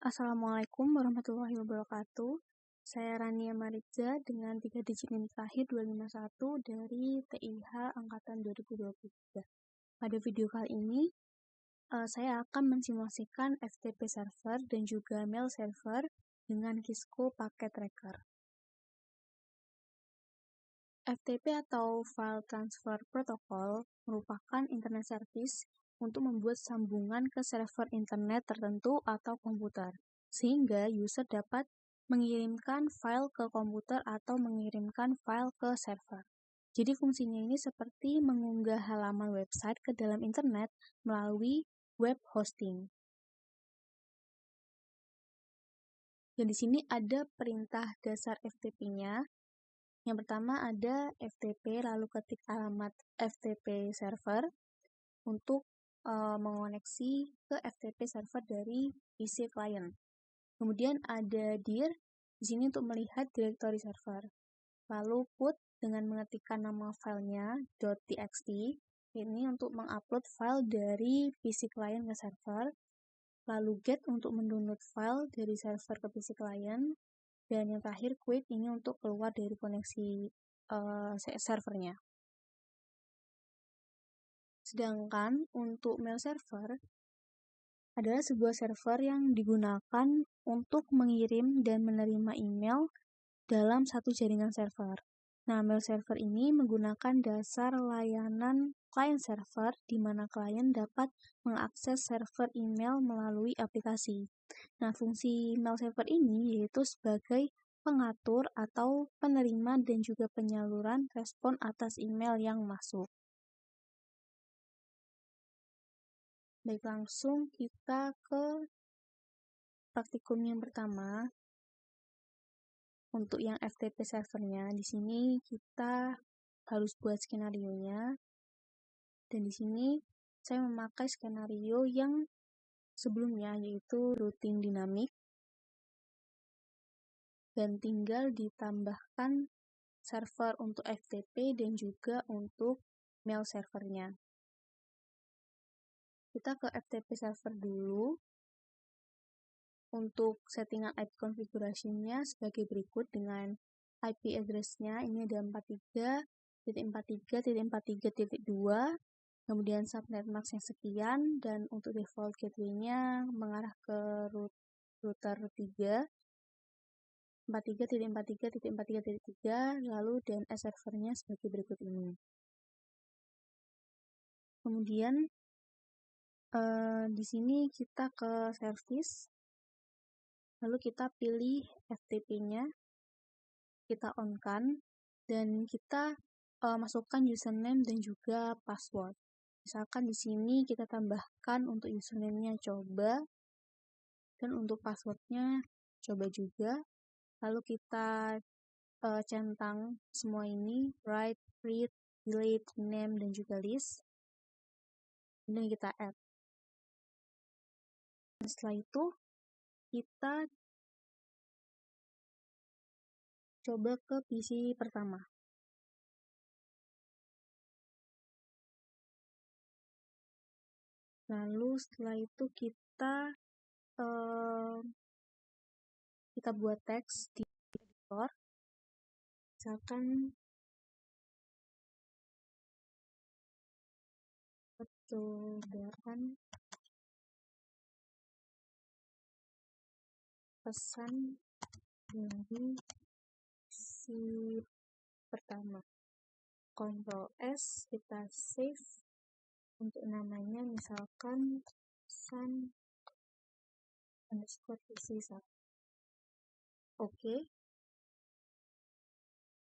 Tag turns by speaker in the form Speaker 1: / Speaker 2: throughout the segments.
Speaker 1: Assalamualaikum warahmatullahi wabarakatuh. Saya Rania Mariza dengan 3 digit NIM terakhir 251 dari TIH Angkatan 2023. Pada video kali ini, saya akan mensimulasikan FTP server dan juga mail server dengan Kisco Packet Tracker. FTP atau File Transfer Protocol merupakan internet service untuk membuat sambungan ke server internet tertentu atau komputer, sehingga user dapat mengirimkan file ke komputer atau mengirimkan file ke server. Jadi fungsinya ini seperti mengunggah halaman website ke dalam internet melalui web hosting. Dan di sini ada perintah dasar FTP-nya. Yang pertama ada FTP, lalu ketik alamat FTP server untuk mengoneksi ke FTP server dari PC client. Kemudian ada dir, di sini untuk melihat directory server. Lalu put dengan mengetikkan nama filenya .txt, ini untuk mengupload file dari PC client ke server. Lalu get untuk mendownload file dari server ke PC client. Dan yang terakhir quit ini untuk keluar dari koneksi servernya. Sedangkan untuk mail server adalah sebuah server yang digunakan untuk mengirim dan menerima email dalam satu jaringan server. Nah, mail server ini menggunakan dasar layanan client server di mana klien dapat mengakses server email melalui aplikasi. Nah, fungsi mail server ini yaitu sebagai pengatur atau penerima dan juga penyaluran respon atas email yang masuk. Baik, langsung kita ke praktikum yang pertama. Untuk yang FTP servernya, di sini kita harus buat skenario-nya. Dan di sini saya memakai skenario yang sebelumnya, yaitu routing dinamik. Dan tinggal ditambahkan server untuk FTP dan juga untuk mail servernya. Kita ke FTP server dulu. Untuk settingan IP configuration-nya sebagai berikut dengan IP address-nya ini ada 43.43.43.2, kemudian subnet mask yang sekian, dan untuk default gateway-nya mengarah ke router 3, 43.43.43.3, lalu DNS servernya sebagai berikut ini. Kemudian di sini kita ke service, lalu kita pilih FTP-nya, kita on-kan, dan kita masukkan username dan juga password. Misalkan di sini kita tambahkan untuk username-nya coba, dan untuk password-nya coba juga. Lalu kita centang semua ini, write, read, delete, name, dan juga list. Kemudian kita add. Dan setelah itu, kita coba ke PC pertama. Lalu setelah itu kita buat teks di editor. Misalkan percobaan pesan dari si pertama. Ctrl S, kita save. Untuk namanya misalkan pesan _PC1. Oke.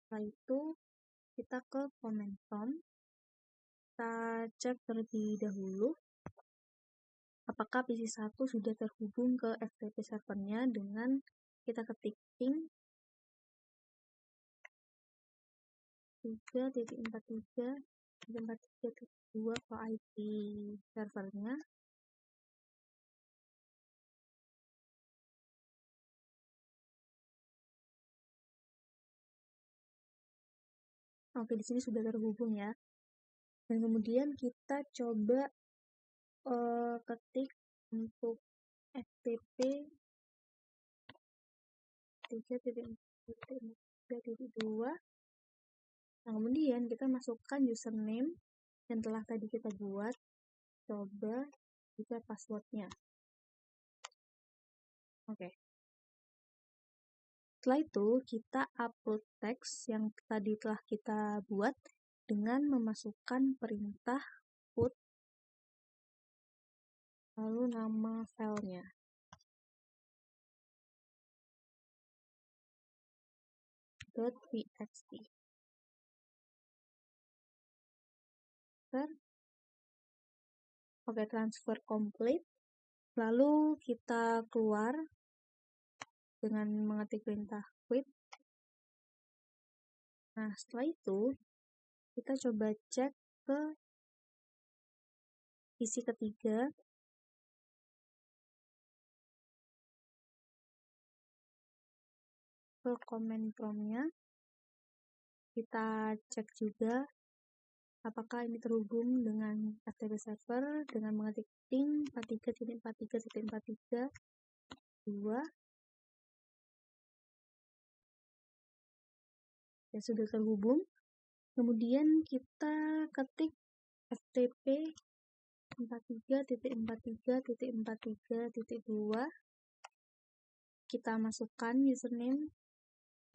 Speaker 1: Setelah itu kita ke command prompt. Kita cek terlebih dahulu apakah PC1 sudah terhubung ke FTP servernya dengan kita ketik ping 3.43.43.2 ke IP servernya. Oke, di sini sudah terhubung ya. Dan kemudian kita coba ketik untuk FTP 193.1.4.3.2. Nah, kemudian kita masukkan username yang telah tadi kita buat, coba juga passwordnya. Oke. Setelah itu, kita upload teks yang tadi telah kita buat dengan memasukkan perintah put, lalu nama filenya. .txt. Oke, transfer complete. Lalu kita keluar dengan mengetik perintah quit. Nah, setelah itu, kita coba cek ke isi ketiga. Ke comment prompt-nya. Kita cek juga apakah ini terhubung dengan FTP server dengan mengetik ping 43.43.43.2. Ya, sudah terhubung. Kemudian kita ketik FTP 43.43.43.2. Kita masukkan username,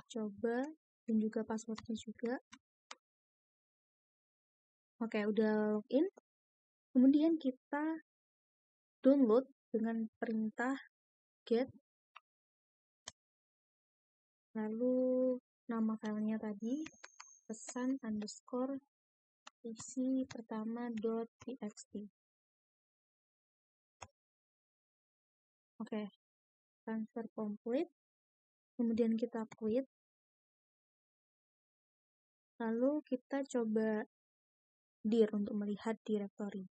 Speaker 1: coba, dan juga passwordnya juga. Oke, udah login. Kemudian kita download dengan perintah get. Lalu nama filenya tadi pesan underscore isi pertama.txt. Oke, transfer complete. Kemudian kita quit. Lalu kita coba dir untuk melihat directory.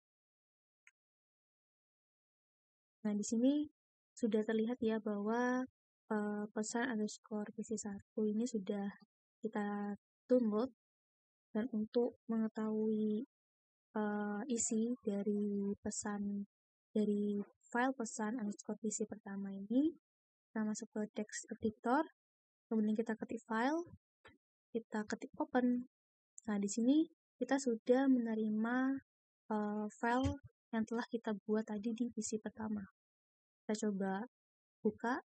Speaker 1: Nah, di sini sudah terlihat ya bahwa pesan underscore PC1 ini sudah kita download. Dan untuk mengetahui isi dari file pesan underscore PC pertama ini, kita masuk ke text editor, kemudian kita ketik file, kita ketik open. Nah, di sini kita sudah menerima file yang telah kita buat tadi di PC pertama. Kita coba buka,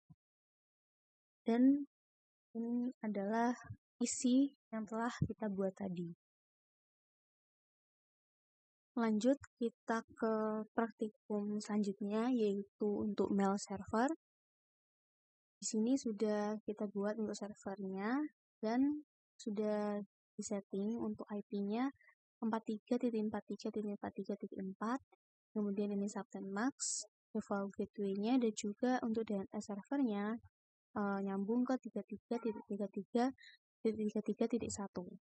Speaker 1: dan ini adalah isi yang telah kita buat tadi. Lanjut, kita ke praktikum selanjutnya, yaitu untuk mail server. Di sini sudah kita buat untuk servernya, dan sudah disetting untuk IP-nya 43.43.43.4, kemudian ini subnet max, default gateway-nya, dan juga untuk DNS servernya nyambung ke 33.33.33.1.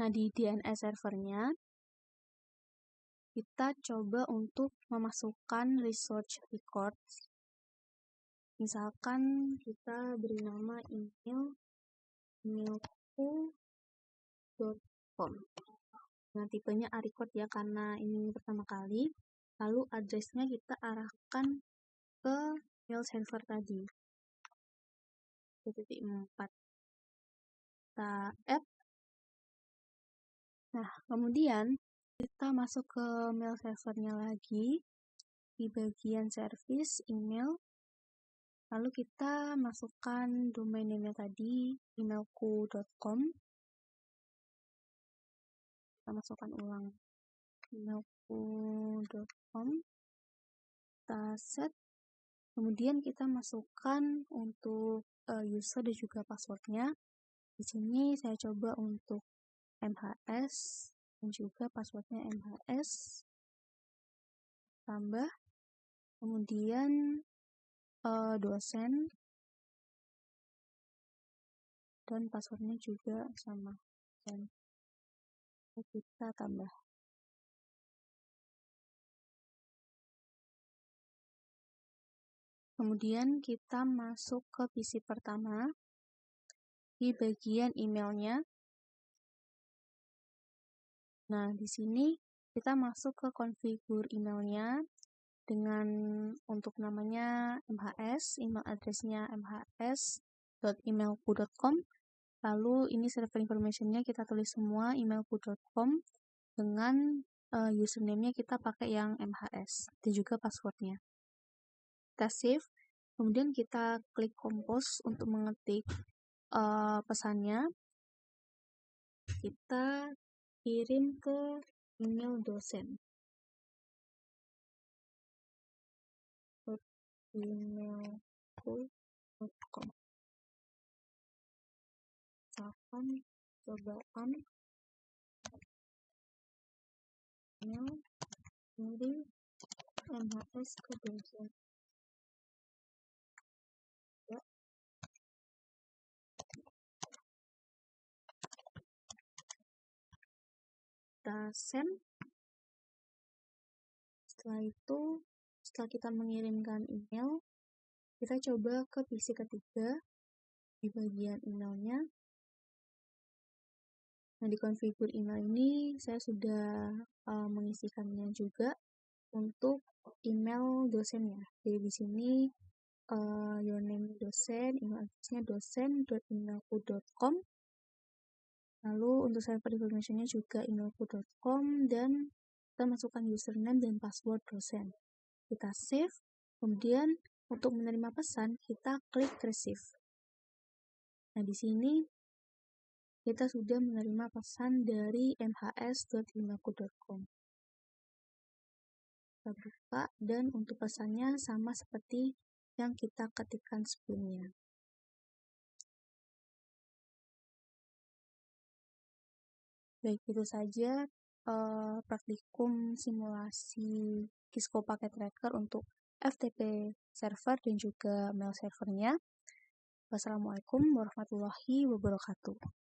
Speaker 1: Nah, di DNS servernya, kita coba untuk memasukkan research records. Misalkan kita beri nama emailku.com. Nah, tipenya record ya, karena ini pertama kali. Lalu address-nya kita arahkan ke mail server tadi. 4. Kita add. Nah, kemudian kita masuk ke mail servernya lagi di bagian service email. Lalu kita masukkan domain name-nya tadi, emailku.com. Kita masukkan ulang emailku.com. Kita set. Kemudian kita masukkan untuk user dan juga passwordnya. Di sini saya coba untuk MHS dan juga passwordnya MHS. Tambah. Kemudian dosen, dan passwordnya juga sama, dan kita tambah. Kemudian kita masuk ke PC pertama di bagian emailnya. Nah, di sini kita masuk ke configure emailnya, dengan untuk namanya MHS, email address-nya mhs.emailku.com. Lalu ini server information-nya kita tulis semua emailku.com dengan username-nya kita pakai yang MHS dan juga password-nya. Kita save, kemudian kita klik compose untuk mengetik pesannya. Kita kirim ke email dosen. emailku.com. Misalkan cobaan email dari MHS ke dosen. Ya. Kita send. Setelah itu, setelah kita mengirimkan email, kita coba ke PC ketiga di bagian emailnya. Nah, di configure email ini saya sudah mengisikannya juga untuk email dosennya. Jadi di sini your name dosen, email address-nya dosen.emailku.com. Lalu untuk server information-nya juga emailku.com dan kita masukkan username dan password dosen. Kita save, kemudian untuk menerima pesan kita klik receive. Nah, di sini kita sudah menerima pesan dari mhs.emailku.com. Kita buka dan untuk pesannya sama seperti yang kita ketikkan sebelumnya. Baik, itu saja praktikum simulasi Cisco Packet Tracker untuk FTP server dan juga mail servernya. Wassalamualaikum warahmatullahi wabarakatuh.